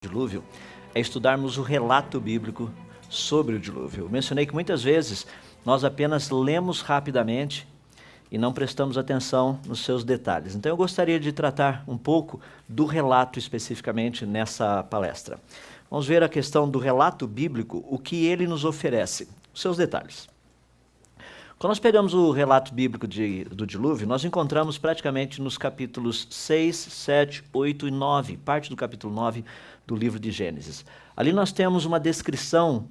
Dilúvio é estudarmos o relato bíblico sobre o dilúvio. Eu mencionei que muitas vezes nós apenas lemos rapidamente e não prestamos atenção nos seus detalhes. Então eu gostaria de tratar um pouco do relato especificamente nessa palestra. Vamos ver a questão do relato bíblico, o que ele nos oferece, os seus detalhes. Quando nós pegamos o relato bíblico do dilúvio, nós encontramos praticamente nos capítulos 6, 7, 8 e 9, parte do capítulo 9 do livro de Gênesis. Ali nós temos uma descrição,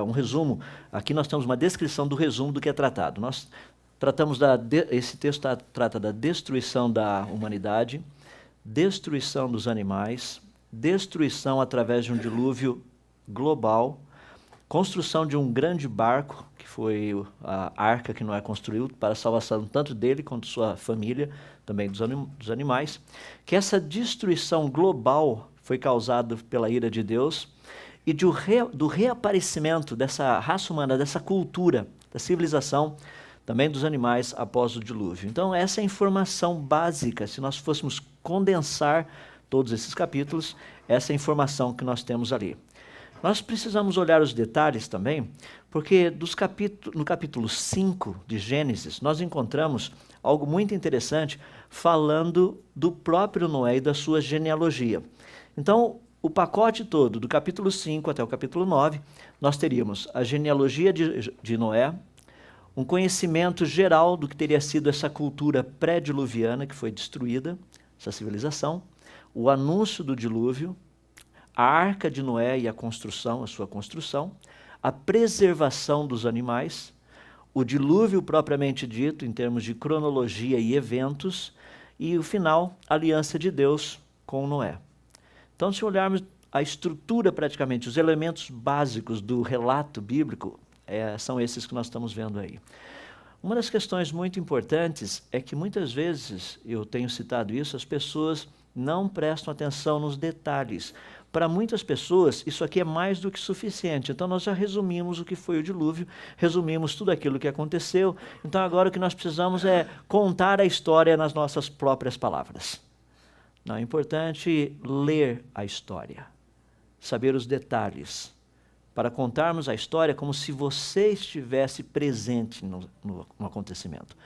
um resumo, aqui nós temos uma descrição do resumo do que é tratado. Nós tratamos esse texto trata da destruição da humanidade, destruição dos animais, destruição através de um dilúvio global, construção de um grande barco, que foi a arca que Noé construiu para a salvação tanto dele quanto sua família, também dos animais, que essa destruição global foi causada pela ira de Deus e do reaparecimento dessa raça humana, dessa cultura, da civilização, também dos animais após o dilúvio. Então essa é a informação básica, se nós fôssemos condensar todos esses capítulos, essa é a informação que nós temos ali. Nós precisamos olhar os detalhes também, porque no capítulo 5 de Gênesis, nós encontramos algo muito interessante falando do próprio Noé e da sua genealogia. Então, o pacote todo, do capítulo 5 até o capítulo 9, nós teríamos a genealogia de Noé, um conhecimento geral do que teria sido essa cultura pré-diluviana que foi destruída, essa civilização, o anúncio do dilúvio, a arca de Noé e a sua construção, a preservação dos animais, o dilúvio propriamente dito, em termos de cronologia e eventos, e o final, a aliança de Deus com Noé. Então, se olharmos a estrutura praticamente, os elementos básicos do relato bíblico, são esses que nós estamos vendo aí. Uma das questões muito importantes é que muitas vezes, eu tenho citado isso, as pessoas não prestam atenção nos detalhes. Para muitas pessoas, isso aqui é mais do que suficiente. Então, nós já resumimos o que foi o dilúvio, resumimos tudo aquilo que aconteceu. Então, agora o que nós precisamos é contar a história nas nossas próprias palavras. Não, é importante ler a história, saber os detalhes, para contarmos a história como se você estivesse presente no acontecimento.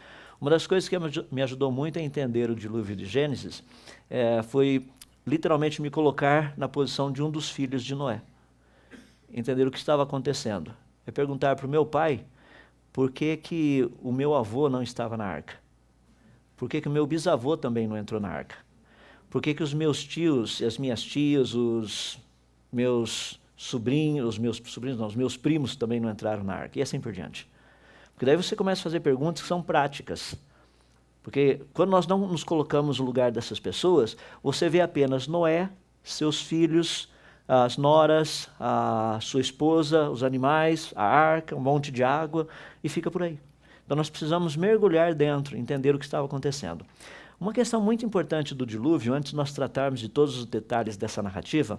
Uma das coisas que me ajudou muito a entender o dilúvio de Gênesis foi literalmente me colocar na posição de um dos filhos de Noé. Entender o que estava acontecendo. É perguntar para o meu pai por que o meu avô não estava na arca. Por que o meu bisavô também não entrou na arca. Por que os meus tios e as minhas tias, os meus os meus primos também não entraram na arca. E assim por diante. Porque daí você começa a fazer perguntas que são práticas. Porque quando nós não nos colocamos no lugar dessas pessoas, você vê apenas Noé, seus filhos, as noras, a sua esposa, os animais, a arca, um monte de água, e fica por aí. Então nós precisamos mergulhar dentro, entender o que estava acontecendo. Uma questão muito importante do dilúvio, antes de nós tratarmos de todos os detalhes dessa narrativa,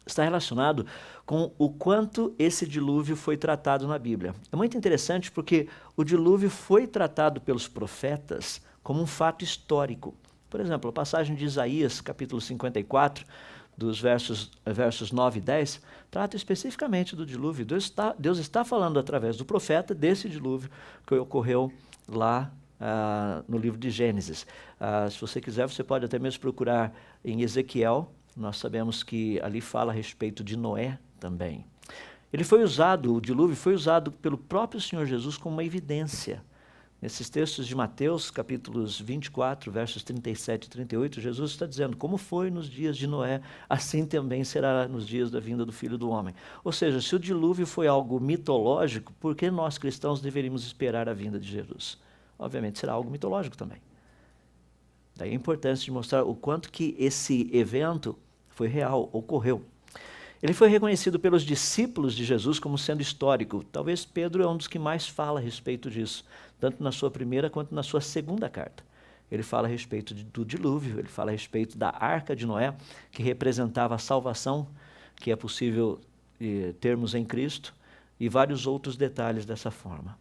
está relacionado com o quanto esse dilúvio foi tratado na Bíblia. É muito interessante porque o dilúvio foi tratado pelos profetas como um fato histórico. Por exemplo, a passagem de Isaías, capítulo 54, dos versos 9 e 10, trata especificamente do dilúvio. Deus está falando através do profeta desse dilúvio que ocorreu lá no livro de Gênesis. Se você quiser, você pode até mesmo procurar em Ezequiel. Nós sabemos que ali fala a respeito de Noé também. O dilúvio foi usado pelo próprio Senhor Jesus como uma evidência. Nesses textos de Mateus, capítulos 24, versos 37 e 38, Jesus está dizendo, como foi nos dias de Noé, assim também será nos dias da vinda do Filho do Homem. Ou seja, se o dilúvio foi algo mitológico, por que nós cristãos deveríamos esperar a vinda de Jesus? Obviamente será algo mitológico também. Daí a importância de mostrar o quanto que esse evento foi real, ocorreu. Ele foi reconhecido pelos discípulos de Jesus como sendo histórico. Talvez Pedro é um dos que mais fala a respeito disso, tanto na sua primeira quanto na sua segunda carta. Ele fala a respeito do dilúvio, ele fala a respeito da arca de Noé, que representava a salvação que é possível termos em Cristo, e vários outros detalhes dessa forma.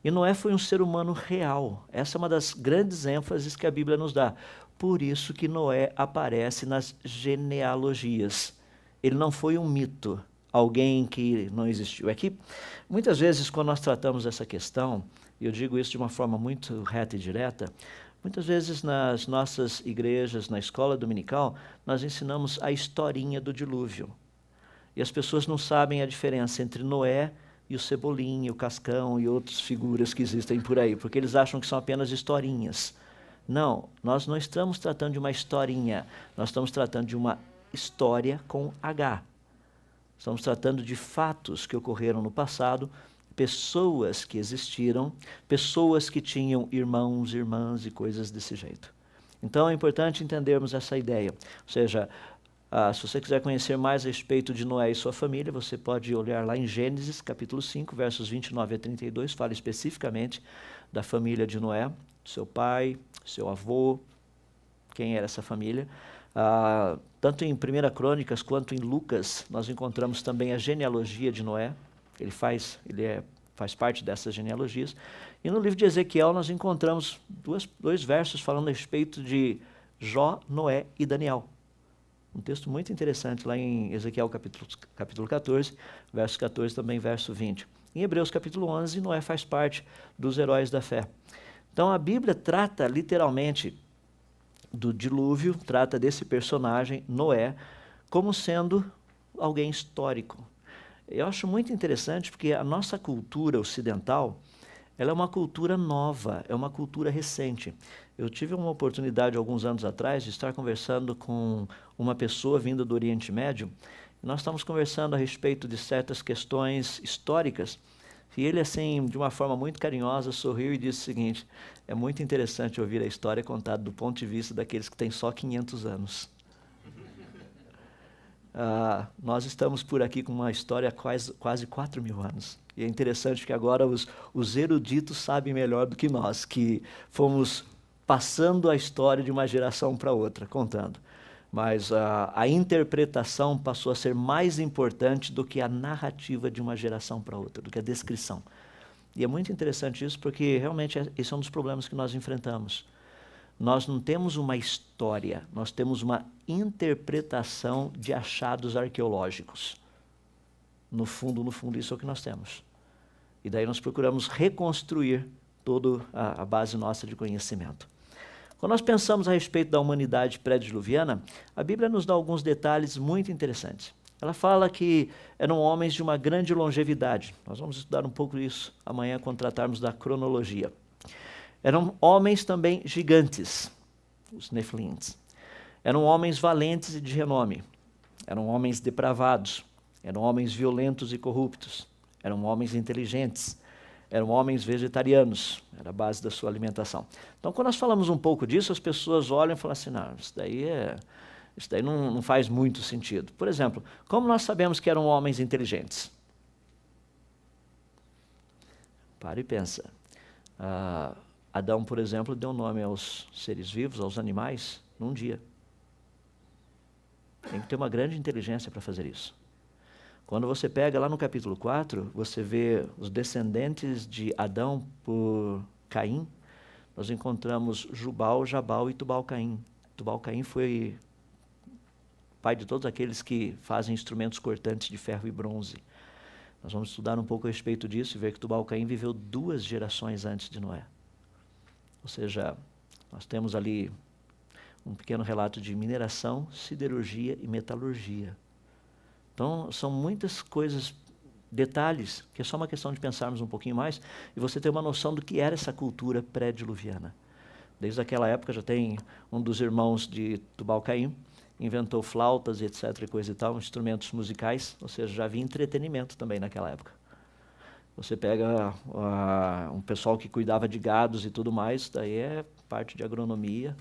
E Noé foi um ser humano real. Essa é uma das grandes ênfases que a Bíblia nos dá. Por isso que Noé aparece nas genealogias. ele não foi um mito, alguém que não existiu. É que, muitas vezes, quando nós tratamos essa questão, e eu digo isso de uma forma muito reta e direta, muitas vezes nas nossas igrejas, na escola dominical, nós ensinamos a historinha do dilúvio. E as pessoas não sabem a diferença entre Noé e o Cebolinha, o Cascão e outras figuras que existem por aí, porque eles acham que são apenas historinhas. Não, nós não estamos tratando de uma historinha, nós estamos tratando de uma história com H. Estamos tratando de fatos que ocorreram no passado, pessoas que existiram, pessoas que tinham irmãos, irmãs e coisas desse jeito. Então é importante entendermos essa ideia. Ou seja, se você quiser conhecer mais a respeito de Noé e sua família, você pode olhar lá em Gênesis, capítulo 5, versos 29 a 32, fala especificamente da família de Noé, seu pai, seu avô, quem era essa família. Tanto em 1 Crônicas quanto em Lucas, nós encontramos também a genealogia de Noé. Ele faz parte dessas genealogias. E no livro de Ezequiel nós encontramos dois versos falando a respeito de Jó, Noé e Daniel. Um texto muito interessante lá em Ezequiel capítulo 14, verso 14, também verso 20. Em Hebreus capítulo 11, Noé faz parte dos heróis da fé. Então a Bíblia trata literalmente do dilúvio, trata desse personagem, Noé, como sendo alguém histórico. Eu acho muito interessante porque a nossa cultura ocidental, ela é uma cultura nova, é uma cultura recente. Eu tive uma oportunidade, alguns anos atrás, de estar conversando com uma pessoa vinda do Oriente Médio, e nós estamos conversando a respeito de certas questões históricas, e ele, assim, de uma forma muito carinhosa, sorriu e disse o seguinte: é muito interessante ouvir a história contada do ponto de vista daqueles que têm só 500 anos. Nós estamos por aqui com uma história quase 4.000 anos. E é interessante que agora os eruditos sabem melhor do que nós, que fomos passando a história de uma geração para outra, contando. Mas a interpretação passou a ser mais importante do que a narrativa de uma geração para outra, do que a descrição. E é muito interessante isso, porque realmente esse é um dos problemas que nós enfrentamos. Nós não temos uma história, nós temos uma interpretação de achados arqueológicos. No fundo, isso é o que nós temos. E daí nós procuramos reconstruir toda a base nossa de conhecimento. Quando nós pensamos a respeito da humanidade pré-diluviana, a Bíblia nos dá alguns detalhes muito interessantes. Ela fala que eram homens de uma grande longevidade. Nós vamos estudar um pouco isso amanhã quando tratarmos da cronologia. Eram homens também gigantes, os Nefilins. Eram homens valentes e de renome. Eram homens depravados. Eram homens violentos e corruptos. Eram homens inteligentes. Eram homens vegetarianos. Era a base da sua alimentação. Então, quando nós falamos um pouco disso, as pessoas olham e falam assim: não, isso daí não faz muito sentido. Por exemplo, como nós sabemos que eram homens inteligentes? Para e pensa. Adão, por exemplo, deu nome aos seres vivos, aos animais, num dia. Tem que ter uma grande inteligência para fazer isso. Quando você pega lá no capítulo 4, você vê os descendentes de Adão por Caim, nós encontramos Jubal, Jabal e Tubal-Caim. Tubal-Caim foi pai de todos aqueles que fazem instrumentos cortantes de ferro e bronze. Nós vamos estudar um pouco a respeito disso e ver que Tubal-Caim viveu 2 gerações antes de Noé. Ou seja, nós temos ali um pequeno relato de mineração, siderurgia e metalurgia. Então, são muitas coisas, detalhes, que é só uma questão de pensarmos um pouquinho mais e você ter uma noção do que era essa cultura pré-diluviana. Desde aquela época já tem um dos irmãos de Tubal-Caim, inventou flautas e etc. e coisa e tal, instrumentos musicais, ou seja, já havia entretenimento também naquela época. Você pega um pessoal que cuidava de gados e tudo mais, daí é parte de agronomia,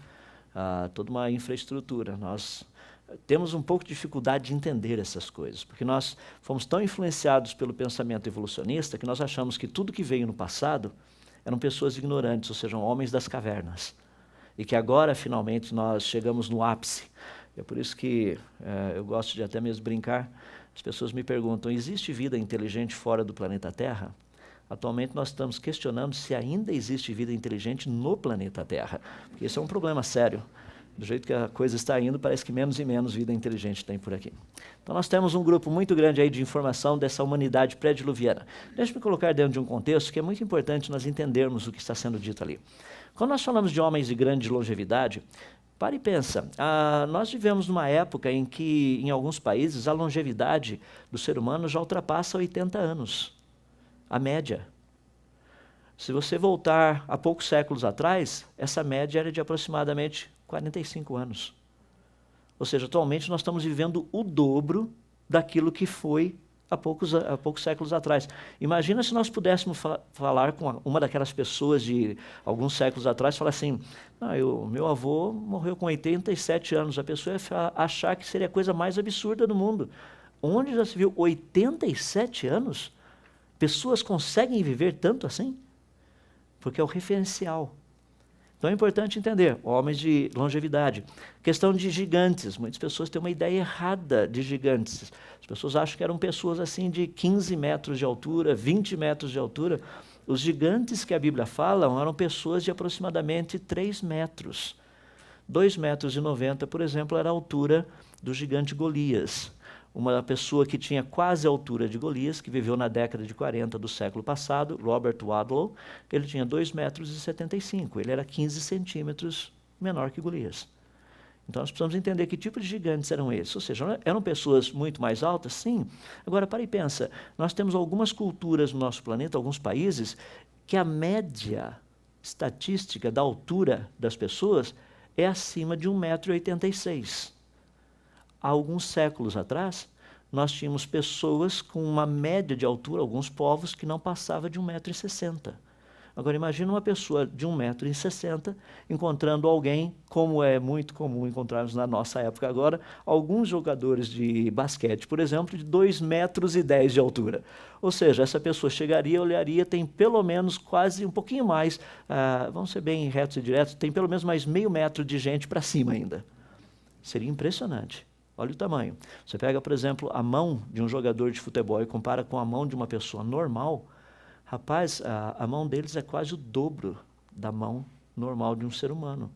toda uma infraestrutura. Nós temos um pouco de dificuldade de entender essas coisas, porque nós fomos tão influenciados pelo pensamento evolucionista que nós achamos que tudo que veio no passado eram pessoas ignorantes, ou seja, homens das cavernas. E que agora, finalmente, nós chegamos no ápice. É por isso que eu gosto de até mesmo brincar. As pessoas me perguntam: existe vida inteligente fora do planeta Terra? Atualmente nós estamos questionando se ainda existe vida inteligente no planeta Terra, porque isso é um problema sério. Do jeito que a coisa está indo, parece que menos e menos vida inteligente tem por aqui. Então nós temos um grupo muito grande aí de informação dessa humanidade pré-diluviana. Deixa-me colocar dentro de um contexto que é muito importante nós entendermos o que está sendo dito ali. Quando nós falamos de homens de grande longevidade, pare e pensa, nós vivemos numa época em que, em alguns países, a longevidade do ser humano já ultrapassa 80 anos, a média. Se você voltar a poucos séculos atrás, essa média era de aproximadamente 45 anos. Ou seja, atualmente nós estamos vivendo o dobro daquilo que foi há poucos séculos atrás. Imagina se nós pudéssemos falar com uma daquelas pessoas de alguns séculos atrás, falar assim, meu avô morreu com 87 anos, a pessoa ia achar que seria a coisa mais absurda do mundo. Onde já se viu 87 anos? Pessoas conseguem viver tanto assim? Porque é o referencial. Então é importante entender, homens de longevidade. Questão de gigantes, muitas pessoas têm uma ideia errada de gigantes. As pessoas acham que eram pessoas assim de 15 metros de altura, 20 metros de altura. Os gigantes que a Bíblia fala eram pessoas de aproximadamente 3 metros. 2,90 metros, por exemplo, era a altura do gigante Golias. Uma pessoa que tinha quase a altura de Golias, que viveu na década de 40 do século passado, Robert Wadlow, ele tinha 2,75 metros, ele era 15 centímetros menor que Golias. Então nós precisamos entender que tipo de gigantes eram esses, ou seja, eram pessoas muito mais altas? Sim. Agora, para e pensa, nós temos algumas culturas no nosso planeta, alguns países, que a média estatística da altura das pessoas é acima de 1,86 m. Há alguns séculos atrás, nós tínhamos pessoas com uma média de altura, alguns povos, que não passava de 1,60 m. Agora, imagina uma pessoa de 1,60 m encontrando alguém, como é muito comum encontrarmos na nossa época agora, alguns jogadores de basquete, por exemplo, de 2,10 metros de altura. Ou seja, essa pessoa chegaria, olharia, tem pelo menos quase um pouquinho mais, vamos ser bem retos e diretos, tem pelo menos mais meio metro de gente para cima ainda. Seria impressionante. Olha o tamanho. Você pega, por exemplo, a mão de um jogador de futebol e compara com a mão de uma pessoa normal, rapaz, a mão deles é quase o dobro da mão normal de um ser humano.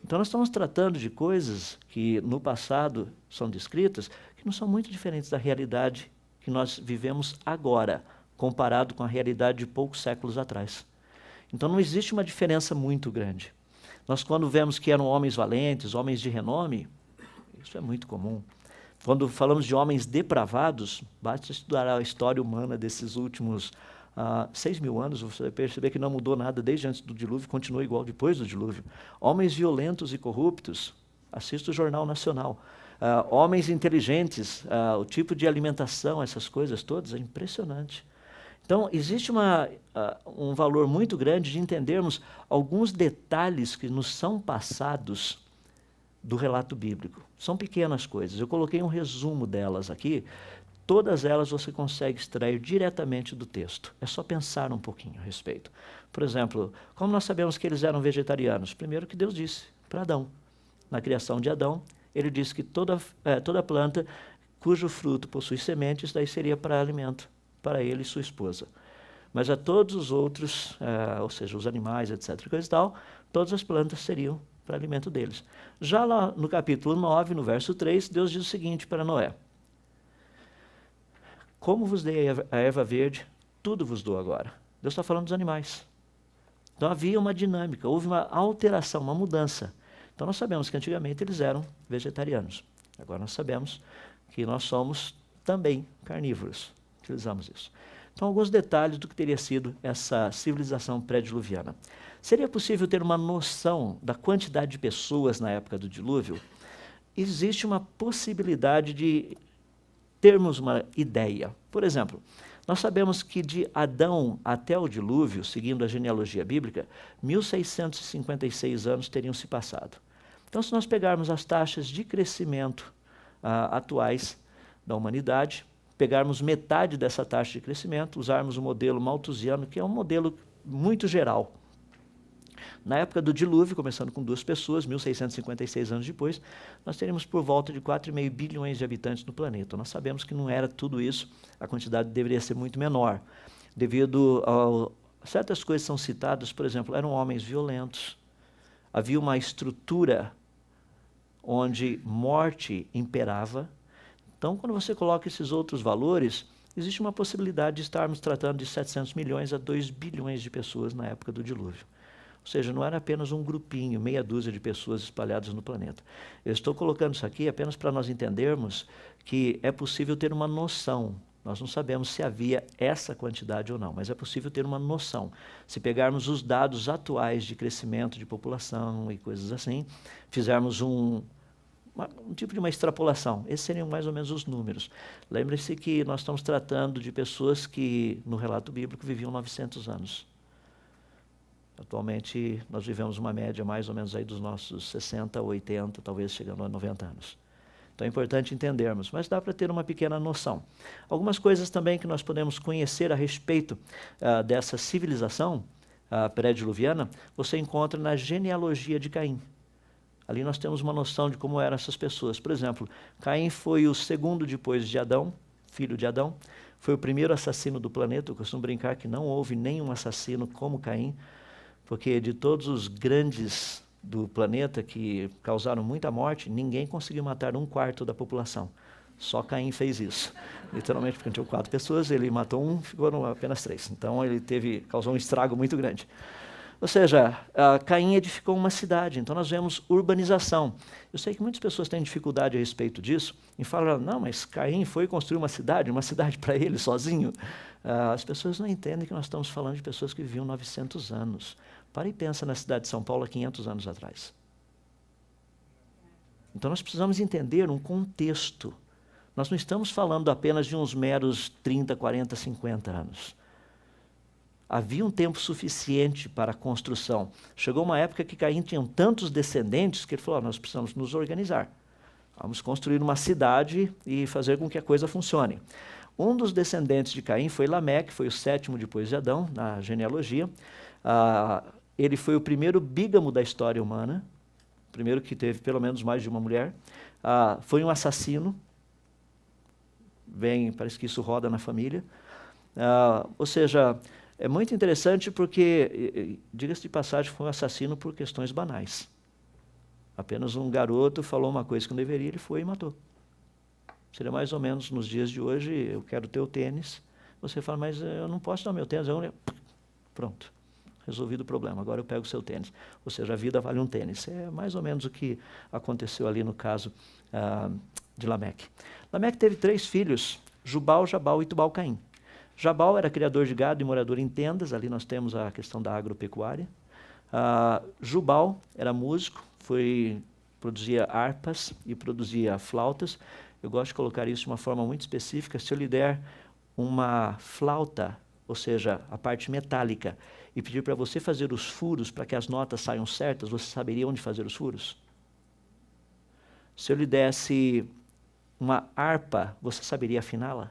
Então nós estamos tratando de coisas que no passado são descritas, que não são muito diferentes da realidade que nós vivemos agora, comparado com a realidade de poucos séculos atrás. Então não existe uma diferença muito grande. Nós, quando vemos que eram homens valentes, homens de renome, isso é muito comum. Quando falamos de homens depravados, basta estudar a história humana desses últimos 6.000 anos, você vai perceber que não mudou nada desde antes do dilúvio, continua igual depois do dilúvio. Homens violentos e corruptos, assista o Jornal Nacional. Homens inteligentes, o tipo de alimentação, essas coisas todas, é impressionante. Então, existe um valor muito grande de entendermos alguns detalhes que nos são passados do relato bíblico. São pequenas coisas. Eu coloquei um resumo delas aqui. Todas elas você consegue extrair diretamente do texto. É só pensar um pouquinho a respeito. Por exemplo, como nós sabemos que eles eram vegetarianos? Primeiro que Deus disse para Adão. Na criação de Adão, ele disse que toda planta cujo fruto possui sementes, daí seria para alimento, para ele e sua esposa. Mas a todos os outros, ou seja, os animais, etc., coisa e tal, todas as plantas seriam para alimento deles. Já lá no capítulo 9, no verso 3, Deus diz o seguinte para Noé: como vos dei a erva verde, tudo vos dou agora. Deus está falando dos animais. Então havia uma dinâmica, houve uma alteração, uma mudança. Então nós sabemos que antigamente eles eram vegetarianos. Agora nós sabemos que nós somos também carnívoros. Utilizamos isso. Então, alguns detalhes do que teria sido essa civilização pré-diluviana. Seria possível ter uma noção da quantidade de pessoas na época do dilúvio? Existe uma possibilidade de termos uma ideia. Por exemplo, nós sabemos que de Adão até o dilúvio, seguindo a genealogia bíblica, 1.656 anos teriam se passado. Então, se nós pegarmos as taxas de crescimento atuais da humanidade, pegarmos metade dessa taxa de crescimento, usarmos o modelo malthusiano, que é um modelo muito geral. Na época do dilúvio, começando com 2 pessoas, 1.656 anos depois, nós teríamos por volta de 4,5 bilhões de habitantes no planeta. Nós sabemos que não era tudo isso, a quantidade deveria ser muito menor, devido a certas coisas são citadas, por exemplo, eram homens violentos, havia uma estrutura onde morte imperava. Então, quando você coloca esses outros valores, existe uma possibilidade de estarmos tratando de 700 milhões a 2 bilhões de pessoas na época do dilúvio. Ou seja, não era apenas um grupinho, meia dúzia de pessoas espalhadas no planeta. Eu estou colocando isso aqui apenas para nós entendermos que é possível ter uma noção. Nós não sabemos se havia essa quantidade ou não, mas é possível ter uma noção. Se pegarmos os dados atuais de crescimento de população e coisas assim, fizermos um tipo de uma extrapolação, esses seriam mais ou menos os números. Lembre-se que nós estamos tratando de pessoas que, no relato bíblico, viviam 900 anos. Atualmente, nós vivemos uma média mais ou menos aí dos nossos 60, 80, talvez chegando a 90 anos. Então é importante entendermos, mas dá para ter uma pequena noção. Algumas coisas também que nós podemos conhecer a respeito dessa civilização pré-diluviana, você encontra na genealogia de Caim. Ali nós temos uma noção de como eram essas pessoas. Por exemplo, Caim foi o segundo depois de Adão, filho de Adão, foi o primeiro assassino do planeta. Eu costumo brincar que não houve nenhum assassino como Caim, porque de todos os grandes do planeta que causaram muita morte, ninguém conseguiu matar 1/4 da população. Só Caim fez isso. Literalmente, porque tinham 4 pessoas, ele matou 1, ficaram apenas 3. Então ele causou um estrago muito grande. Ou seja, Caim edificou uma cidade, então nós vemos urbanização. Eu sei que muitas pessoas têm dificuldade a respeito disso, e falam, não, mas Caim foi construir uma cidade para ele sozinho. As pessoas não entendem que nós estamos falando de pessoas que viviam 900 anos. Para e pensa na cidade de São Paulo há 500 anos atrás. Então nós precisamos entender um contexto. Nós não estamos falando apenas de uns meros 30, 40, 50 anos. Havia um tempo suficiente para a construção. Chegou uma época que Caim tinha tantos descendentes que ele falou, nós precisamos nos organizar. Vamos construir uma cidade e fazer com que a coisa funcione. Um dos descendentes de Caim foi Lameque, foi o 7º depois de Adão, na genealogia. Ele foi o primeiro bígamo da história humana, o primeiro que teve pelo menos mais de uma mulher. Foi um assassino, parece que isso roda na família. Ou seja, é muito interessante porque, diga-se de passagem, foi um assassino por questões banais. Apenas um garoto falou uma coisa que não deveria, ele foi e matou. Seria mais ou menos nos dias de hoje, eu quero teu tênis. Você fala, mas eu não posso dar meu tênis. Pronto, resolvido o problema, agora eu pego o seu tênis. Ou seja, a vida vale um tênis. É mais ou menos o que aconteceu ali no caso de Lameque. Lameque teve 3 filhos, Jubal, Jabal e Tubal-Caim. Jabal era criador de gado e morador em tendas, ali nós temos a questão da agropecuária. Jubal era músico, produzia harpas e produzia flautas. Eu gosto de colocar isso de uma forma muito específica. Se eu lhe der uma flauta, ou seja, a parte metálica, e pedir para você fazer os furos para que as notas saiam certas, você saberia onde fazer os furos? Se eu lhe desse uma harpa, você saberia afiná-la?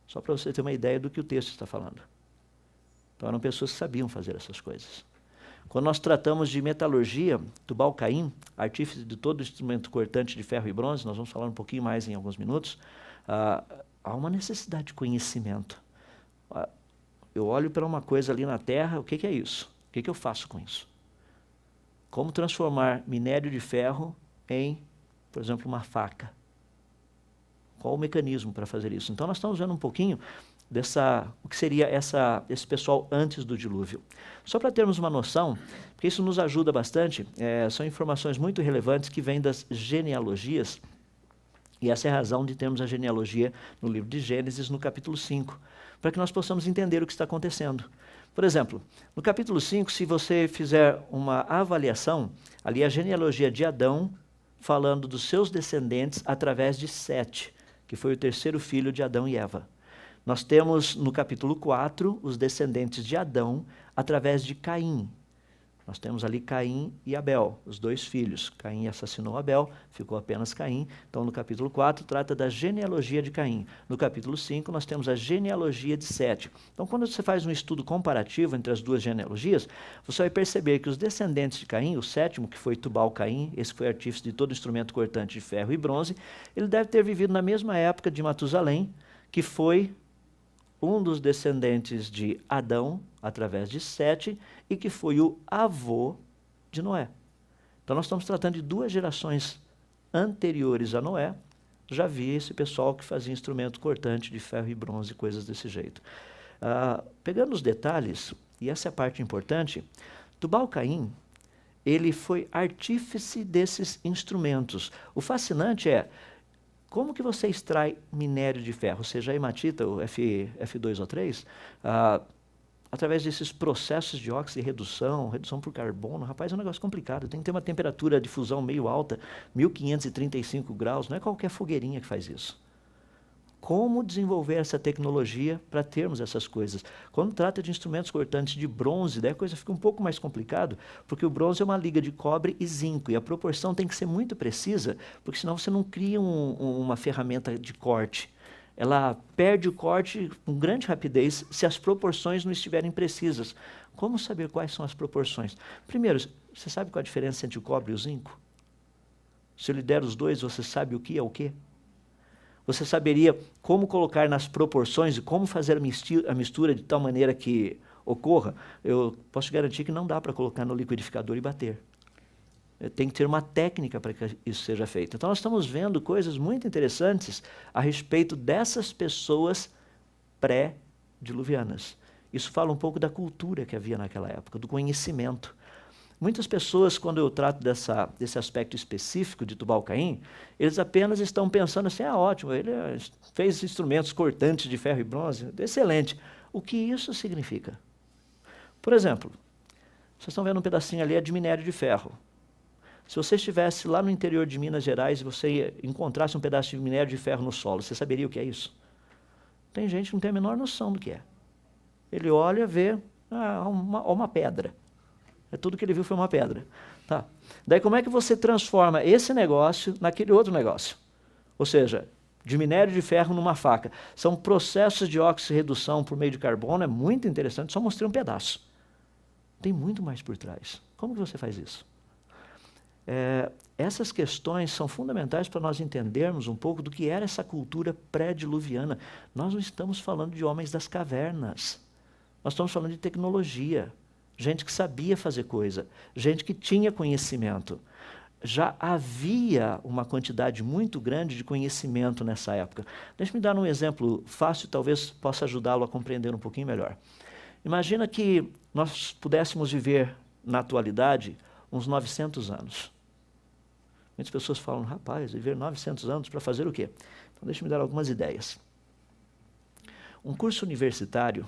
Só para você ter uma ideia do que o texto está falando. Então eram pessoas que sabiam fazer essas coisas. Quando nós tratamos de metalurgia, Tubal-Caim, artífice de todo instrumento cortante de ferro e bronze, nós vamos falar um pouquinho mais em alguns minutos, há uma necessidade de conhecimento. Eu olho para uma coisa ali na terra, o que é isso? O que eu faço com isso? Como transformar minério de ferro em, por exemplo, uma faca? Qual o mecanismo para fazer isso? Então nós estamos vendo um pouquinho o que seria esse pessoal antes do dilúvio. Só para termos uma noção, porque isso nos ajuda bastante, são informações muito relevantes que vêm das genealogias, e essa é a razão de termos a genealogia no livro de Gênesis, no capítulo 5, para que nós possamos entender o que está acontecendo. Por exemplo, no capítulo 5, se você fizer uma avaliação, ali a genealogia de Adão, falando dos seus descendentes através de Sete, que foi o 3º filho de Adão e Eva. Nós temos no capítulo 4 os descendentes de Adão através de Caim. Nós temos ali Caim e Abel, os 2 filhos. Caim assassinou Abel, ficou apenas Caim. Então no capítulo 4 trata da genealogia de Caim. No capítulo 5 nós temos a genealogia de Sete. Então quando você faz um estudo comparativo entre as 2 genealogias, você vai perceber que os descendentes de Caim, o 7º, que foi Tubal-Caim, esse foi artífice de todo instrumento cortante de ferro e bronze, ele deve ter vivido na mesma época de Matusalém, que foi um dos descendentes de Adão, através de Sete, e que foi o avô de Noé. Então nós estamos tratando de 2 gerações anteriores a Noé, já havia esse pessoal que fazia instrumento cortante de ferro e bronze, coisas desse jeito. Pegando os detalhes, e essa é a parte importante, Tubal-Caim, ele foi artífice desses instrumentos. O fascinante é, como que você extrai minério de ferro, seja a hematita, o F2O3, através desses processos de oxirredução, redução por carbono? Rapaz, é um negócio complicado, tem que ter uma temperatura de fusão meio alta, 1535 graus, não é qualquer fogueirinha que faz isso. Como desenvolver essa tecnologia para termos essas coisas? Quando trata de instrumentos cortantes de bronze, daí a coisa fica um pouco mais complicado, porque o bronze é uma liga de cobre e zinco, e a proporção tem que ser muito precisa, porque senão você não cria uma ferramenta de corte. Ela perde o corte com grande rapidez se as proporções não estiverem precisas. Como saber quais são as proporções? Primeiro, você sabe qual a diferença entre o cobre e o zinco? Se eu lhe der os dois, você sabe o que é o quê? Você saberia como colocar nas proporções e como fazer a mistura de tal maneira que ocorra? Eu posso te garantir que não dá para colocar no liquidificador e bater. Tem que ter uma técnica para que isso seja feito. Então nós estamos vendo coisas muito interessantes a respeito dessas pessoas pré-diluvianas. Isso fala um pouco da cultura que havia naquela época, do conhecimento. Muitas pessoas, quando eu trato desse aspecto específico de Tubal-Caim, eles apenas estão pensando assim, ótimo, ele fez instrumentos cortantes de ferro e bronze, excelente. O que isso significa? Por exemplo, vocês estão vendo um pedacinho ali, é de minério de ferro. Se você estivesse lá no interior de Minas Gerais e você encontrasse um pedaço de minério de ferro no solo, você saberia o que é isso? Tem gente que não tem a menor noção do que é. Ele olha, vê uma pedra. Tudo que ele viu foi uma pedra. Tá. Daí como é que você transforma esse negócio naquele outro negócio? Ou seja, de minério de ferro numa faca. São processos de oxirredução por meio de carbono, é muito interessante, só mostrei um pedaço. Tem muito mais por trás. Como que você faz isso? Essas questões são fundamentais para nós entendermos um pouco do que era essa cultura pré-diluviana. Nós não estamos falando de homens das cavernas. Nós estamos falando de tecnologia. Gente que sabia fazer coisa, gente que tinha conhecimento. Já havia uma quantidade muito grande de conhecimento nessa época. Deixe-me dar um exemplo fácil, talvez possa ajudá-lo a compreender um pouquinho melhor. Imagina que nós pudéssemos viver, na atualidade, uns 900 anos. Muitas pessoas falam, rapaz, viver 900 anos para fazer o quê? Então, deixe-me dar algumas ideias. Um curso universitário,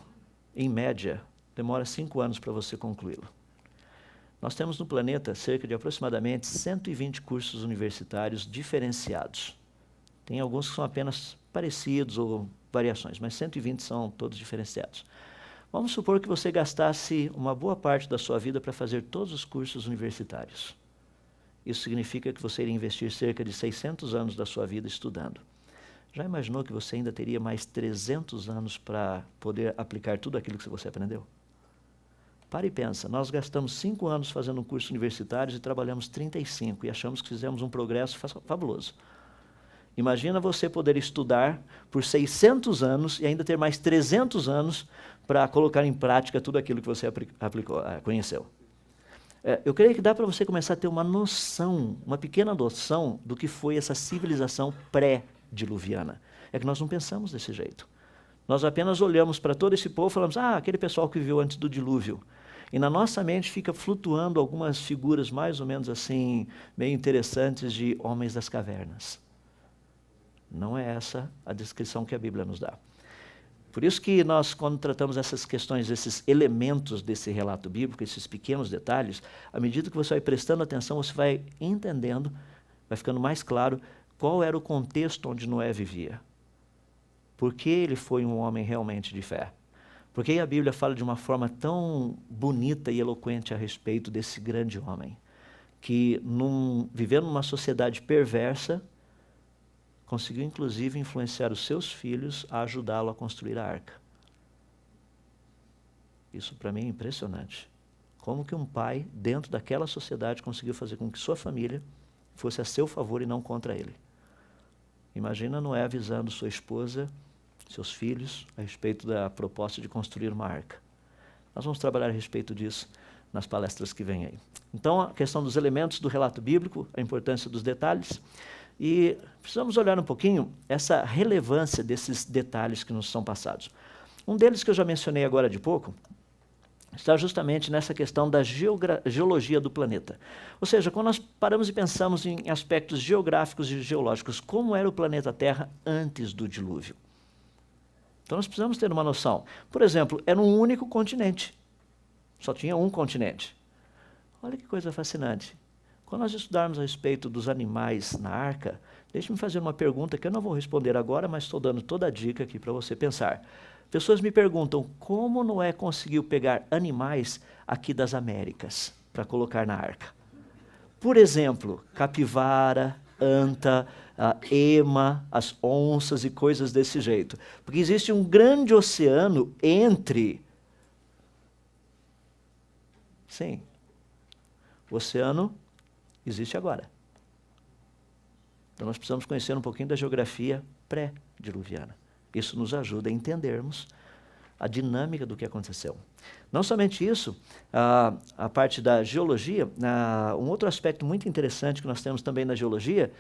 em média, demora 5 anos para você concluí-lo. Nós temos no planeta cerca de aproximadamente 120 cursos universitários diferenciados. Tem alguns que são apenas parecidos ou variações, mas 120 são todos diferenciados. Vamos supor que você gastasse uma boa parte da sua vida para fazer todos os cursos universitários. Isso significa que você iria investir cerca de 600 anos da sua vida estudando. Já imaginou que você ainda teria mais 300 anos para poder aplicar tudo aquilo que você aprendeu? Para e pensa, nós gastamos 5 anos fazendo um curso universitário e trabalhamos 35 e achamos que fizemos um progresso fabuloso. Imagina você poder estudar por 600 anos e ainda ter mais 300 anos para colocar em prática tudo aquilo que você conheceu. Eu creio que dá para você começar a ter uma noção, uma pequena noção do que foi essa civilização pré-diluviana. É que nós não pensamos desse jeito. Nós apenas olhamos para todo esse povo e falamos, aquele pessoal que viveu antes do dilúvio. E na nossa mente fica flutuando algumas figuras mais ou menos assim, meio interessantes de homens das cavernas. Não é essa a descrição que a Bíblia nos dá. Por isso que nós, quando tratamos essas questões, esses elementos desse relato bíblico, esses pequenos detalhes, à medida que você vai prestando atenção, você vai entendendo, vai ficando mais claro qual era o contexto onde Noé vivia. Por que ele foi um homem realmente de fé? Por que a Bíblia fala de uma forma tão bonita e eloquente a respeito desse grande homem? Que, vivendo numa sociedade perversa, conseguiu inclusive influenciar os seus filhos a ajudá-lo a construir a arca. Isso para mim é impressionante. Como que um pai, dentro daquela sociedade, conseguiu fazer com que sua família fosse a seu favor e não contra ele. Imagina Noé avisando sua esposa, seus filhos, a respeito da proposta de construir uma arca. Nós vamos trabalhar a respeito disso nas palestras que vêm aí. Então, a questão dos elementos do relato bíblico, a importância dos detalhes, e precisamos olhar um pouquinho essa relevância desses detalhes que nos são passados. Um deles que eu já mencionei agora de pouco, está justamente nessa questão da geologia do planeta. Ou seja, quando nós paramos e pensamos em aspectos geográficos e geológicos, como era o planeta Terra antes do dilúvio? Então nós precisamos ter uma noção. Por exemplo, era um único continente. Só tinha um continente. Olha que coisa fascinante. Quando nós estudarmos a respeito dos animais na arca, deixe-me fazer uma pergunta que eu não vou responder agora, mas estou dando toda a dica aqui para você pensar. Pessoas me perguntam como Noé conseguiu pegar animais aqui das Américas para colocar na arca. Por exemplo, capivara, anta, ema, as onças e coisas desse jeito. Porque existe um grande oceano entre... Sim, o oceano existe agora. Então nós precisamos conhecer um pouquinho da geografia pré-diluviana. Isso nos ajuda a entendermos a dinâmica do que aconteceu. Não somente isso, a parte da geologia, um outro aspecto muito interessante que nós temos também na geologia,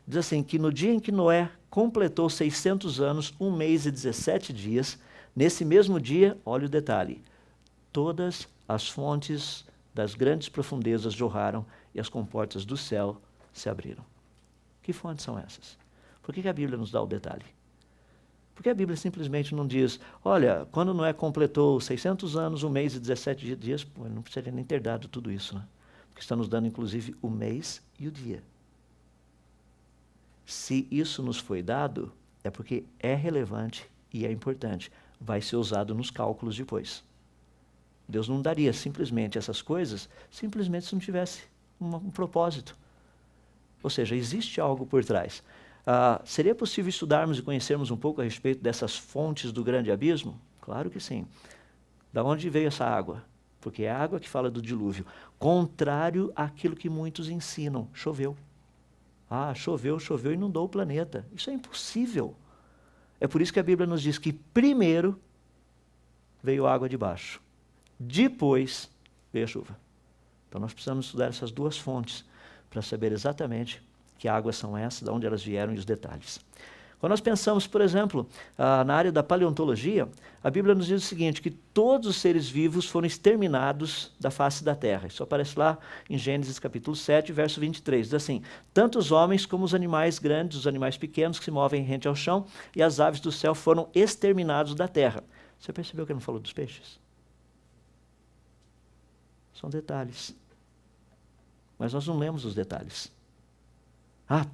diz assim, que no dia em que Noé completou 600 anos, 1 mês e 17 dias, nesse mesmo dia, olha o detalhe, todas as fontes das grandes profundezas jorraram e as comportas do céu se abriram. Que fontes são essas? Por que a Bíblia nos dá o detalhe? Porque a Bíblia simplesmente não diz, olha, quando Noé completou 600 anos, 1 mês e 17 dias, pô, ele não precisaria nem ter dado tudo isso, né? Porque está nos dando, inclusive, o mês e o dia. Se isso nos foi dado, é porque é relevante e é importante. Vai ser usado nos cálculos depois. Deus não daria simplesmente essas coisas, simplesmente se não tivesse um propósito. Ou seja, existe algo por trás. Seria possível estudarmos e conhecermos um pouco a respeito dessas fontes do grande abismo? Claro que sim. Da onde veio essa água? Porque é a água que fala do dilúvio. Contrário àquilo que muitos ensinam. Choveu. Choveu e inundou o planeta. Isso é impossível. É por isso que a Bíblia nos diz que primeiro veio a água de baixo. Depois veio a chuva. Então nós precisamos estudar essas duas fontes para saber exatamente que águas são essas, de onde elas vieram e os detalhes. Quando nós pensamos, por exemplo, na área da paleontologia, a Bíblia nos diz o seguinte, que todos os seres vivos foram exterminados da face da terra. Isso aparece lá em Gênesis capítulo 7, verso 23. Diz assim, tanto os homens como os animais grandes, os animais pequenos que se movem rente ao chão, e as aves do céu foram exterminados da terra. Você percebeu que ele não falou dos peixes? São detalhes. Mas nós não lemos os detalhes.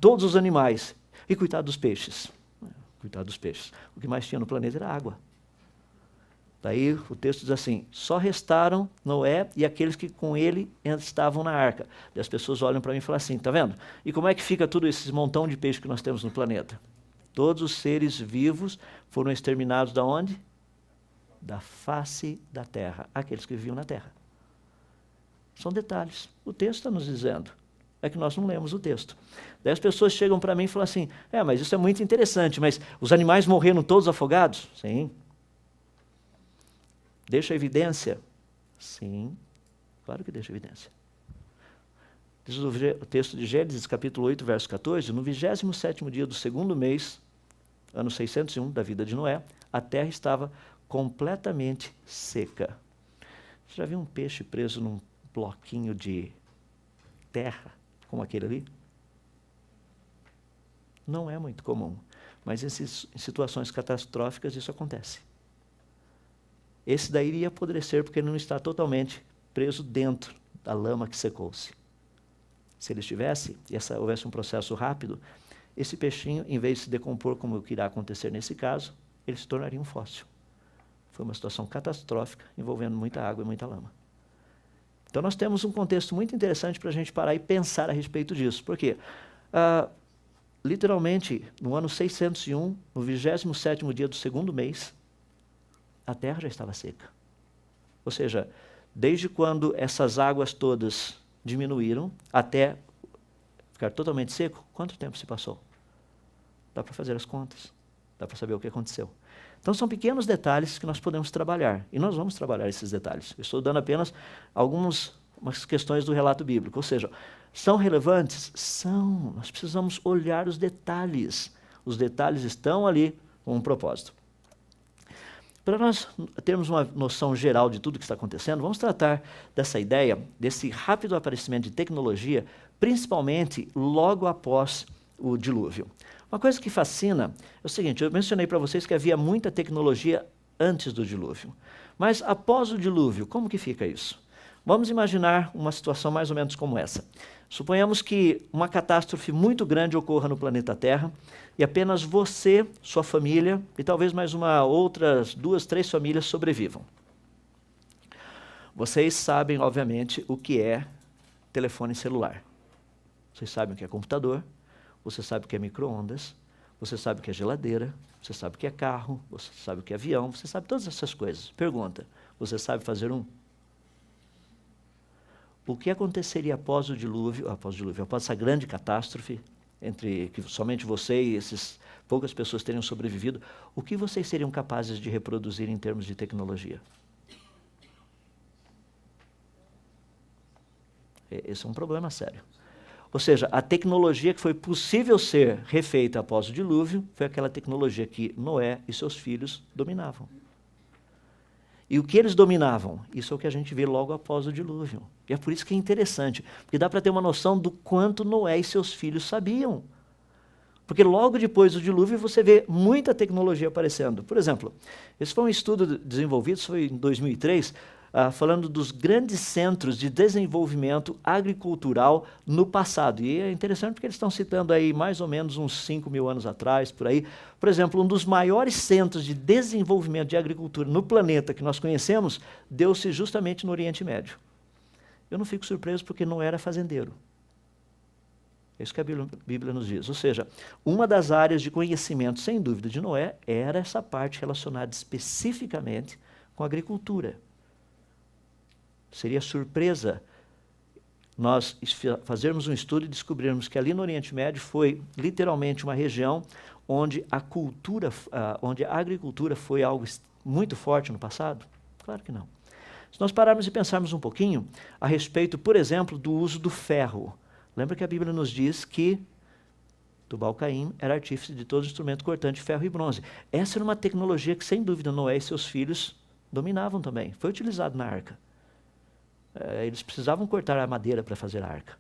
Todos os animais. E coitado dos peixes. Coitado dos peixes. O que mais tinha no planeta era água. Daí o texto diz assim, só restaram Noé e aqueles que com ele estavam na arca. E as pessoas olham para mim e falam assim, tá vendo? E como é que fica tudo esse montão de peixe que nós temos no planeta? Todos os seres vivos foram exterminados da onde? Da face da terra. Aqueles que viviam na terra. São detalhes. O texto está nos dizendo. É que nós não lemos o texto. Daí as pessoas chegam para mim e falam assim, mas isso é muito interessante, mas os animais morreram todos afogados? Sim. Deixa evidência? Sim. Claro que deixa evidência. Diz o texto de Gênesis, capítulo 8, verso 14, no 27º dia do 2º mês, ano 601 da vida de Noé, a terra estava completamente seca. Você já viu um peixe preso num bloquinho de terra, como aquele ali? Não é muito comum, mas em situações catastróficas isso acontece. Esse daí iria apodrecer porque ele não está totalmente preso dentro da lama que secou-se. Se ele estivesse, e houvesse um processo rápido, esse peixinho, em vez de se decompor, como o que irá acontecer nesse caso, ele se tornaria um fóssil. Foi uma situação catastrófica, envolvendo muita água e muita lama. Então nós temos um contexto muito interessante para a gente parar e pensar a respeito disso. Por quê? Literalmente, no ano 601, no 27º dia do 2º mês, a terra já estava seca. Ou seja, desde quando essas águas todas diminuíram até ficar totalmente seco, quanto tempo se passou? Dá para fazer as contas. dá para saber o que aconteceu. Então são pequenos detalhes que nós podemos trabalhar, e nós vamos trabalhar esses detalhes. Eu estou dando apenas umas questões do relato bíblico, ou seja, são relevantes? São, nós precisamos olhar os detalhes. Os detalhes estão ali com um propósito. Para nós termos uma noção geral de tudo que está acontecendo, vamos tratar dessa ideia, desse rápido aparecimento de tecnologia, principalmente logo após o dilúvio. Uma coisa que fascina é o seguinte, eu mencionei para vocês que havia muita tecnologia antes do dilúvio. Mas após o dilúvio, como que fica isso? Vamos imaginar uma situação mais ou menos como essa. Suponhamos que uma catástrofe muito grande ocorra no planeta Terra e apenas você, sua família e talvez mais outras 2, 3 famílias sobrevivam. Vocês sabem, obviamente, o que é telefone celular. Vocês sabem o que é computador, você sabe o que é micro-ondas, você sabe o que é geladeira, você sabe o que é carro, você sabe o que é avião, você sabe todas essas coisas. Pergunta, você sabe fazer um? O que aconteceria após o dilúvio, após essa grande catástrofe, entre que somente você e essas poucas pessoas teriam sobrevivido, o que vocês seriam capazes de reproduzir em termos de tecnologia? Esse é um problema sério. Ou seja, a tecnologia que foi possível ser refeita após o dilúvio foi aquela tecnologia que Noé e seus filhos dominavam. E o que eles dominavam? Isso é o que a gente vê logo após o dilúvio. E é por isso que é interessante, porque dá para ter uma noção do quanto Noé e seus filhos sabiam. Porque logo depois do dilúvio você vê muita tecnologia aparecendo. Por exemplo, esse foi um estudo desenvolvido, foi em 2003, falando dos grandes centros de desenvolvimento agricultural no passado. E é interessante porque eles estão citando aí mais ou menos uns 5.000 anos atrás, por aí. Por exemplo, um dos maiores centros de desenvolvimento de agricultura no planeta que nós conhecemos, deu-se justamente no Oriente Médio. Eu não fico surpreso porque não era fazendeiro. É isso que a Bíblia nos diz. Ou seja, uma das áreas de conhecimento, sem dúvida, de Noé, era essa parte relacionada especificamente com a agricultura. Seria surpresa nós fazermos um estudo e descobrirmos que ali no Oriente Médio foi literalmente uma região onde onde a agricultura foi algo muito forte no passado? Claro que não. Se nós pararmos e pensarmos um pouquinho a respeito, por exemplo, do uso do ferro. Lembra que a Bíblia nos diz que Tubal-Caim era artífice de todo instrumento cortante de ferro e bronze. Essa era uma tecnologia que, sem dúvida, Noé e seus filhos dominavam também. Foi utilizado na arca. Eles precisavam cortar a madeira para fazer a arca.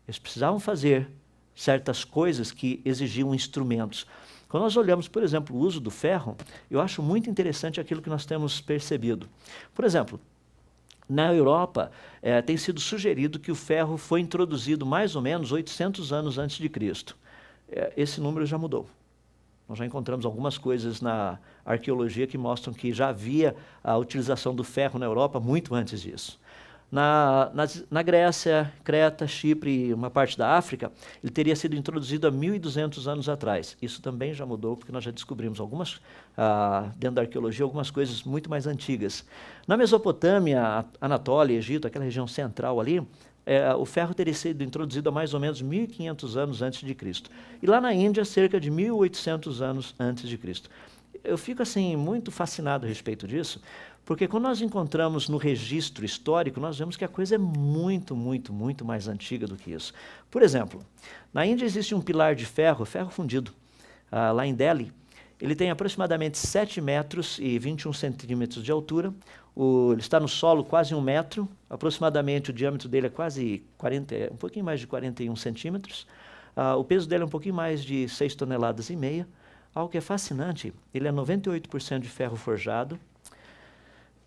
Eles precisavam fazer certas coisas que exigiam instrumentos. Quando nós olhamos, por exemplo, o uso do ferro, eu acho muito interessante aquilo que nós temos percebido. Por exemplo, na Europa, tem sido sugerido que o ferro foi introduzido mais ou menos 800 anos antes de Cristo. Esse número já mudou. Nós já encontramos algumas coisas na arqueologia que mostram que já havia a utilização do ferro na Europa muito antes disso. Na Grécia, Creta, Chipre e uma parte da África, ele teria sido introduzido há 1.200 anos atrás. Isso também já mudou, porque nós já descobrimos dentro da arqueologia, algumas coisas muito mais antigas. Na Mesopotâmia, Anatólia, Egito, aquela região central ali, o ferro teria sido introduzido há mais ou menos 1.500 anos antes de Cristo. E lá na Índia, cerca de 1.800 anos antes de Cristo. Eu fico assim muito fascinado a respeito disso, porque quando nós encontramos no registro histórico, nós vemos que a coisa é muito, muito, muito mais antiga do que isso. Por exemplo, na Índia existe um pilar de ferro, ferro fundido, lá em Delhi. Ele tem aproximadamente 7 metros e 21 centímetros de altura. Ele está no solo quase 1 metro, aproximadamente o diâmetro dele é quase um pouquinho mais de 41 centímetros. O peso dele é um pouquinho mais de 6,5 toneladas. Algo que é fascinante, ele é 98% de ferro forjado.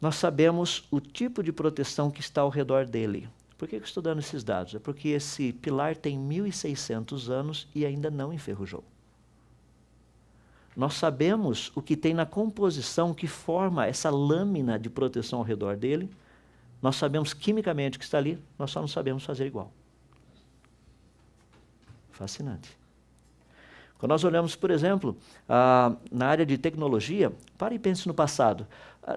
Nós sabemos o tipo de proteção que está ao redor dele. Por que eu estou dando esses dados? É porque esse pilar tem 1.600 anos e ainda não enferrujou. Nós sabemos o que tem na composição que forma essa lâmina de proteção ao redor dele. Nós sabemos quimicamente o que está ali, nós só não sabemos fazer igual. Fascinante. Quando nós olhamos, por exemplo, na área de tecnologia, pare e pense no passado.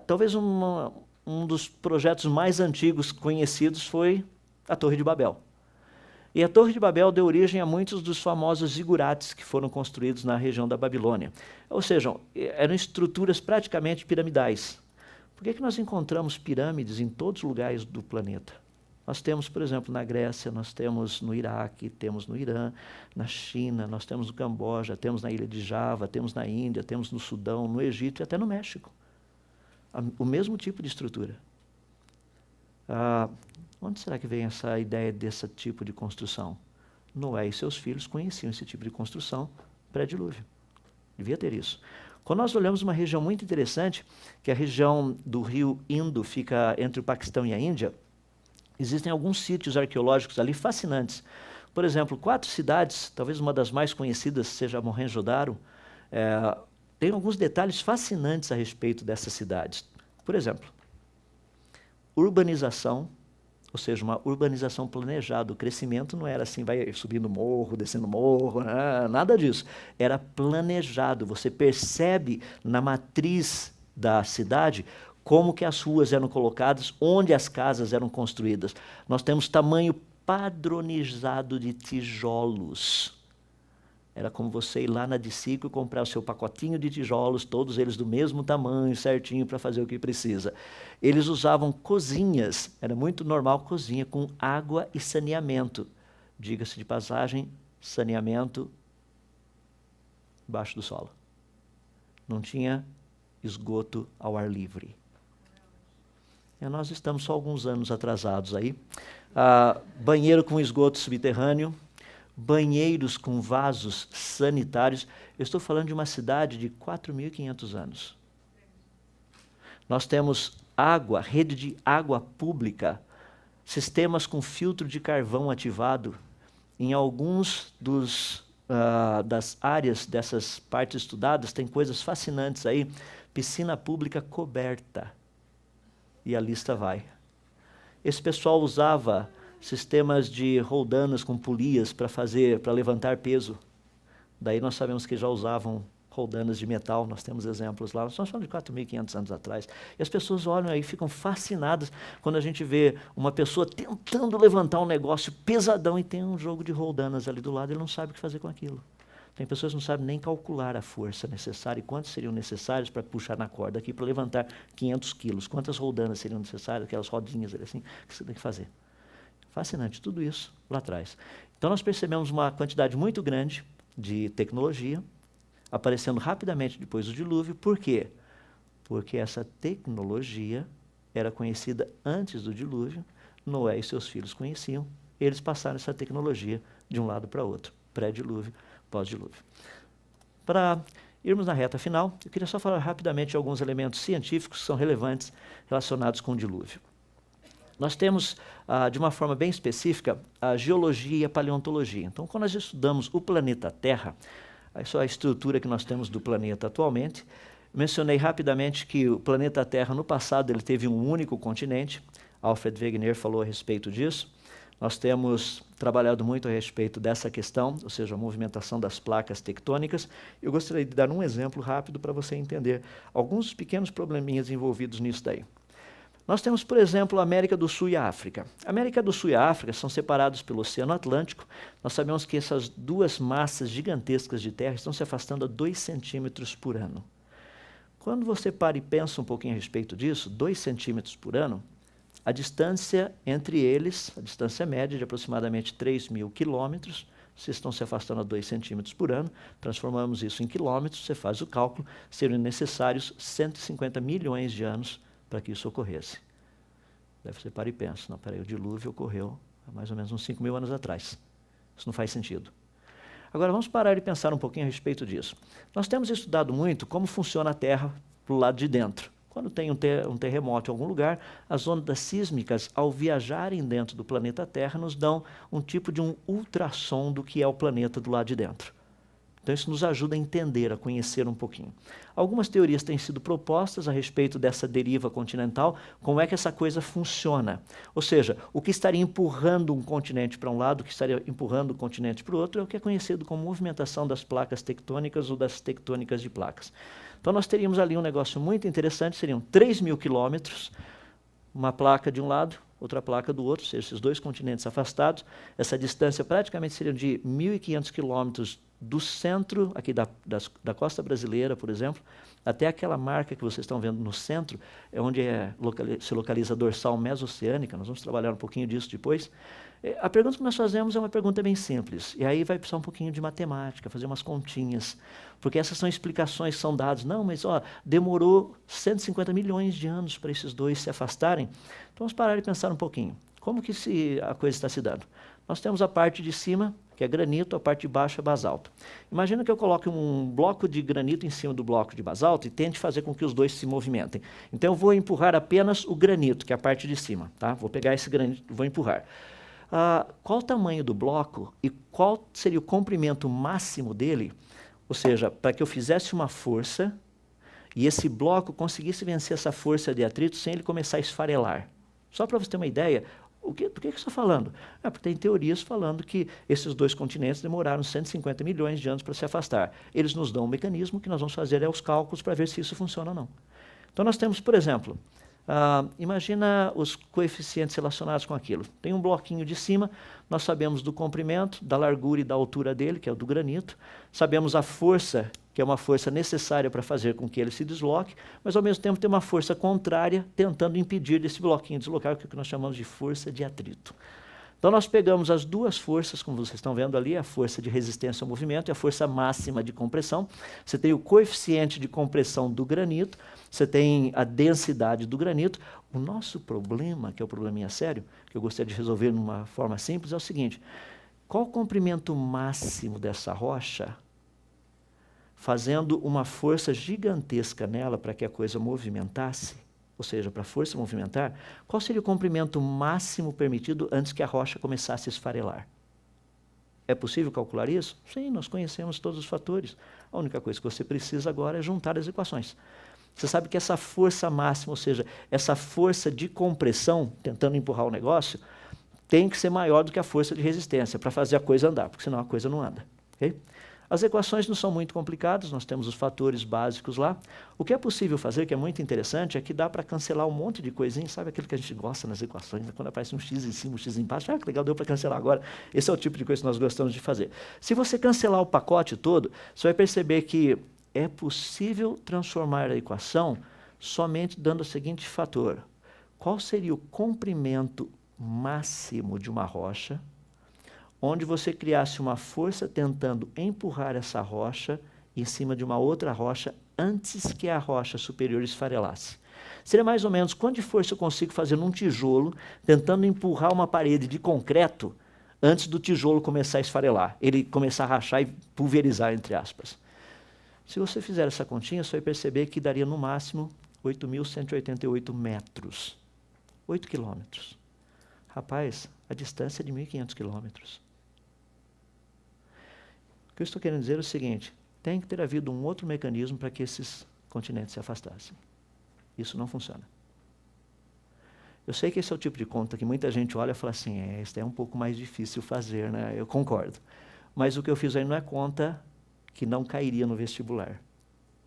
Talvez um dos projetos mais antigos conhecidos foi a Torre de Babel. E a Torre de Babel deu origem a muitos dos famosos zigurates que foram construídos na região da Babilônia. Ou seja, eram estruturas praticamente piramidais. Por que nós encontramos pirâmides em todos os lugares do planeta? Nós temos, por exemplo, na Grécia, nós temos no Iraque, temos no Irã, na China, nós temos no Camboja, temos na ilha de Java, temos na Índia, temos no Sudão, no Egito e até no México. O mesmo tipo de estrutura. Onde será que vem essa ideia desse tipo de construção? Noé e seus filhos conheciam esse tipo de construção pré-dilúvio. Devia ter isso. Quando nós olhamos uma região muito interessante, que é a região do rio Indo, fica entre o Paquistão e a Índia, existem alguns sítios arqueológicos ali fascinantes. Por exemplo, 4 cidades, talvez uma das mais conhecidas seja Mohenjo-Daro, tem alguns detalhes fascinantes a respeito dessas cidades. Por exemplo, urbanização, ou seja, uma urbanização planejada. O crescimento não era assim, vai subindo morro, descendo morro, nada disso. Era planejado. Você percebe na matriz da cidade como que as ruas eram colocadas, onde as casas eram construídas. Nós temos tamanho padronizado de tijolos. Era como você ir lá na Dicico e comprar o seu pacotinho de tijolos, todos eles do mesmo tamanho, certinho, para fazer o que precisa. Eles usavam cozinhas, era muito normal cozinha, com água e saneamento. Diga-se de passagem, saneamento embaixo do solo. Não tinha esgoto ao ar livre. E nós estamos só alguns anos atrasados aí. Banheiro com esgoto subterrâneo, banheiros com vasos sanitários. Eu estou falando de uma cidade de 4.500 anos. Nós temos água, rede de água pública, sistemas com filtro de carvão ativado. Em alguns das áreas dessas partes estudadas, tem coisas fascinantes aí. Piscina pública coberta. E a lista vai. Esse pessoal usava sistemas de roldanas com polias para levantar peso. Daí nós sabemos que já usavam roldanas de metal, nós temos exemplos lá, nós estamos falando de 4.500 anos atrás. E as pessoas olham aí e ficam fascinadas quando a gente vê uma pessoa tentando levantar um negócio pesadão e tem um jogo de roldanas ali do lado, ele não sabe o que fazer com aquilo. Tem pessoas que não sabem nem calcular a força necessária e quantos seriam necessários para puxar na corda aqui, para levantar 500 quilos. Quantas roldanas seriam necessárias, aquelas rodinhas assim, que você tem que fazer. Fascinante, tudo isso lá atrás. Então nós percebemos uma quantidade muito grande de tecnologia aparecendo rapidamente depois do dilúvio. Por quê? Porque essa tecnologia era conhecida antes do dilúvio, Noé e seus filhos conheciam, eles passaram essa tecnologia de um lado para outro, pré-dilúvio, pós-dilúvio. Para irmos na reta final, eu queria só falar rapidamente de alguns elementos científicos que são relevantes relacionados com o dilúvio. Nós temos, de uma forma bem específica, a geologia e a paleontologia. Então, quando nós estudamos o planeta Terra, essa é a estrutura que nós temos do planeta atualmente. Mencionei rapidamente que o planeta Terra, no passado, ele teve um único continente. Alfred Wegener falou a respeito disso. Nós temos trabalhado muito a respeito dessa questão, ou seja, a movimentação das placas tectônicas. Eu gostaria de dar um exemplo rápido para você entender alguns pequenos probleminhas envolvidos nisso daí. Nós temos, por exemplo, a América do Sul e a África. A América do Sul e a África são separados pelo Oceano Atlântico. Nós sabemos que essas duas massas gigantescas de terra estão se afastando a 2 centímetros por ano. Quando você para e pensa um pouquinho a respeito disso, 2 centímetros por ano, a distância entre eles, a distância média de aproximadamente 3.000 quilômetros, vocês estão se afastando a 2 centímetros por ano, transformamos isso em quilômetros, você faz o cálculo, seriam necessários 150 milhões de anos para que isso ocorresse. Daí você para e pensa, não, peraí, o dilúvio ocorreu há mais ou menos uns 5.000 anos atrás. Isso não faz sentido. Agora vamos parar e pensar um pouquinho a respeito disso. Nós temos estudado muito como funciona a Terra para o lado de dentro. Quando tem um terremoto em algum lugar, as ondas sísmicas, ao viajarem dentro do planeta Terra, nos dão um tipo de um ultrassom do que é o planeta do lado de dentro. Então isso nos ajuda a entender, a conhecer um pouquinho. Algumas teorias têm sido propostas a respeito dessa deriva continental, como é que essa coisa funciona. Ou seja, o que estaria empurrando um continente para um lado, o que estaria empurrando o continente para o outro, é o que é conhecido como movimentação das placas tectônicas ou das tectônicas de placas. Então nós teríamos ali um negócio muito interessante, seriam 3.000 quilômetros, uma placa de um lado, outra placa do outro, ou seja, esses dois continentes afastados. Essa distância praticamente seria de 1.500 quilômetros do centro, aqui da costa brasileira, por exemplo, até aquela marca que vocês estão vendo no centro, é onde se localiza a dorsal mesoceânica. Nós vamos trabalhar um pouquinho disso depois. A pergunta que nós fazemos é uma pergunta bem simples, e aí vai precisar um pouquinho de matemática, fazer umas continhas, porque essas são explicações, são dados. Não, mas demorou 150 milhões de anos para esses dois se afastarem. Então vamos parar e pensar um pouquinho. Como que a coisa está se dando? Nós temos a parte de cima, que é granito, a parte de baixo é basalto. Imagina que eu coloque um bloco de granito em cima do bloco de basalto e tente fazer com que os dois se movimentem. Então eu vou empurrar apenas o granito, que é a parte de cima. Tá? Vou pegar esse granito e vou empurrar. Qual o tamanho do bloco e qual seria o comprimento máximo dele, ou seja, para que eu fizesse uma força e esse bloco conseguisse vencer essa força de atrito sem ele começar a esfarelar. Só para você ter uma ideia, do que eu estou falando? Porque tem teorias falando que esses dois continentes demoraram 150 milhões de anos para se afastar. Eles nos dão um mecanismo que nós vamos fazer os cálculos para ver se isso funciona ou não. Então nós temos, por exemplo, imagina os coeficientes relacionados com aquilo. Tem um bloquinho de cima, nós sabemos do comprimento, da largura e da altura dele, que é o do granito. Sabemos a força, que é uma força necessária para fazer com que ele se desloque, mas ao mesmo tempo tem uma força contrária tentando impedir desse bloquinho deslocar, que é o que nós chamamos de força de atrito. Então nós pegamos as duas forças, como vocês estão vendo ali, a força de resistência ao movimento e a força máxima de compressão. Você tem o coeficiente de compressão do granito, você tem a densidade do granito. O nosso problema, que é o probleminha sério, que eu gostaria de resolver de uma forma simples, é o seguinte: qual o comprimento máximo dessa rocha, fazendo uma força gigantesca nela para que a coisa movimentasse? Ou seja, para a força movimentar, qual seria o comprimento máximo permitido antes que a rocha começasse a esfarelar? É possível calcular isso? Sim, nós conhecemos todos os fatores. A única coisa que você precisa agora é juntar as equações. Você sabe que essa força máxima, ou seja, essa força de compressão, tentando empurrar o negócio, tem que ser maior do que a força de resistência para fazer a coisa andar, porque senão a coisa não anda. Okay? As equações não são muito complicadas, nós temos os fatores básicos lá. O que é possível fazer, que é muito interessante, é que dá para cancelar um monte de coisinhas, sabe aquilo que a gente gosta nas equações, né? Quando aparece um x em cima, um x embaixo, que legal, deu para cancelar agora. Esse é o tipo de coisa que nós gostamos de fazer. Se você cancelar o pacote todo, você vai perceber que é possível transformar a equação somente dando o seguinte fator: qual seria o comprimento máximo de uma rocha, onde você criasse uma força tentando empurrar essa rocha em cima de uma outra rocha antes que a rocha superior esfarelasse. Seria mais ou menos quanto de força eu consigo fazer num tijolo tentando empurrar uma parede de concreto antes do tijolo começar a esfarelar, ele começar a rachar e pulverizar, entre aspas. Se você fizer essa continha, você vai perceber que daria no máximo 8.188 metros. 8 quilômetros. Rapaz, a distância é de 1.500 quilômetros. O que eu estou querendo dizer é o seguinte: tem que ter havido um outro mecanismo para que esses continentes se afastassem. Isso não funciona. Eu sei que esse é o tipo de conta que muita gente olha e fala assim, isso é um pouco mais difícil fazer, né? Eu concordo. Mas o que eu fiz aí não é conta que não cairia no vestibular.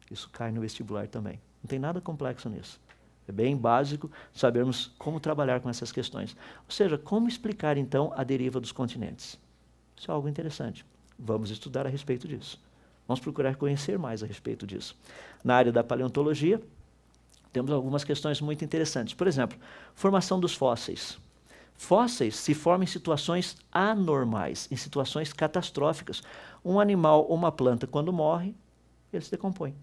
Isso cai no vestibular também. Não tem nada complexo nisso. É bem básico sabermos como trabalhar com essas questões. Ou seja, como explicar então a deriva dos continentes. Isso é algo interessante. Vamos estudar a respeito disso. Vamos procurar conhecer mais a respeito disso. Na área da paleontologia, temos algumas questões muito interessantes. Por exemplo, formação dos fósseis. Fósseis se formam em situações anormais, em situações catastróficas. Um animal ou uma planta, quando morre, ele se decompõe.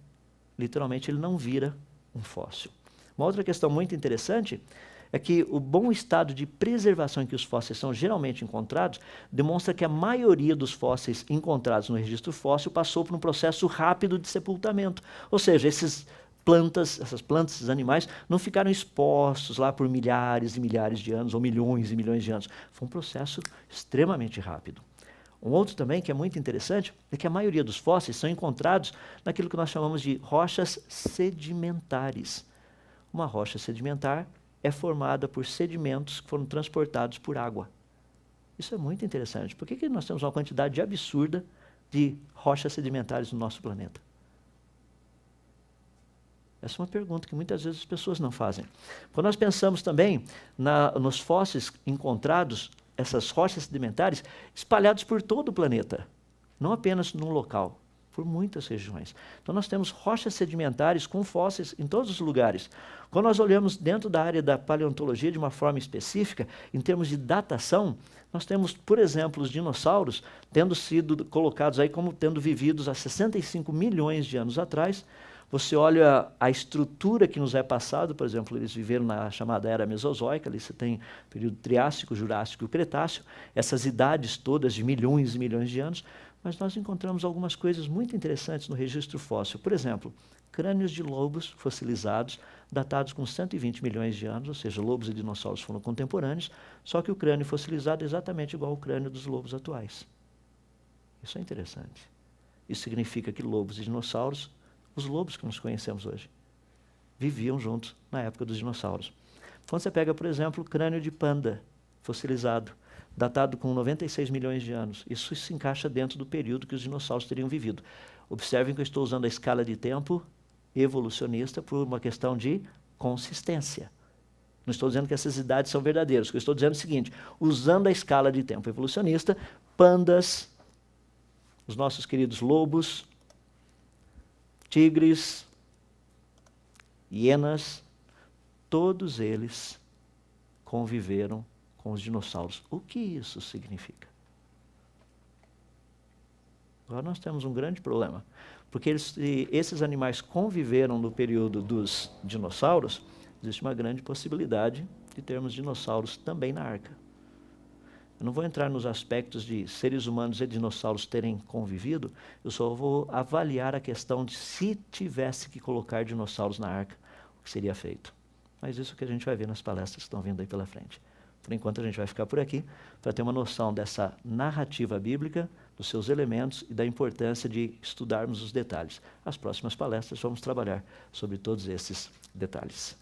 Literalmente, ele não vira um fóssil. Uma outra questão muito interessante é que o bom estado de preservação em que os fósseis são geralmente encontrados demonstra que a maioria dos fósseis encontrados no registro fóssil passou por um processo rápido de sepultamento. Ou seja, essas plantas, esses animais, não ficaram expostos lá por milhares e milhares de anos, ou milhões e milhões de anos. Foi um processo extremamente rápido. Um outro também que é muito interessante é que a maioria dos fósseis são encontrados naquilo que nós chamamos de rochas sedimentares. Uma rocha sedimentar é formada por sedimentos que foram transportados por água. Isso é muito interessante. Por que nós temos uma quantidade absurda de rochas sedimentares no nosso planeta? Essa é uma pergunta que muitas vezes as pessoas não fazem. Quando nós pensamos também nos fósseis encontrados, essas rochas sedimentares espalhadas por todo o planeta, não apenas num local, por muitas regiões. Então nós temos rochas sedimentares com fósseis em todos os lugares. Quando nós olhamos dentro da área da paleontologia de uma forma específica, em termos de datação, nós temos, por exemplo, os dinossauros tendo sido colocados aí como tendo vividos há 65 milhões de anos atrás. Você olha a estrutura que nos é passado, por exemplo, eles viveram na chamada Era Mesozoica, ali você tem período Triássico, Jurássico e Cretáceo, essas idades todas de milhões e milhões de anos, mas nós encontramos algumas coisas muito interessantes no registro fóssil. Por exemplo, crânios de lobos fossilizados, datados com 120 milhões de anos, ou seja, lobos e dinossauros foram contemporâneos, só que o crânio fossilizado é exatamente igual ao crânio dos lobos atuais. Isso é interessante. Isso significa que lobos e dinossauros, os lobos que nós conhecemos hoje, viviam juntos na época dos dinossauros. Quando você pega, por exemplo, o crânio de panda fossilizado, datado com 96 milhões de anos, isso se encaixa dentro do período que os dinossauros teriam vivido. Observem que eu estou usando a escala de tempo evolucionista por uma questão de consistência. Não estou dizendo que essas idades são verdadeiras, o que eu estou dizendo é o seguinte, usando a escala de tempo evolucionista, pandas, os nossos queridos lobos, tigres, hienas, todos eles conviveram com os dinossauros. O que isso significa? Agora nós temos um grande problema, porque esses animais conviveram no período dos dinossauros, existe uma grande possibilidade de termos dinossauros também na Arca. Eu não vou entrar nos aspectos de seres humanos e dinossauros terem convivido, eu só vou avaliar a questão de se tivesse que colocar dinossauros na Arca, o que seria feito. Mas isso que a gente vai ver nas palestras que estão vindo aí pela frente. Por enquanto a gente vai ficar por aqui, para ter uma noção dessa narrativa bíblica, dos seus elementos e da importância de estudarmos os detalhes. As próximas palestras vamos trabalhar sobre todos esses detalhes.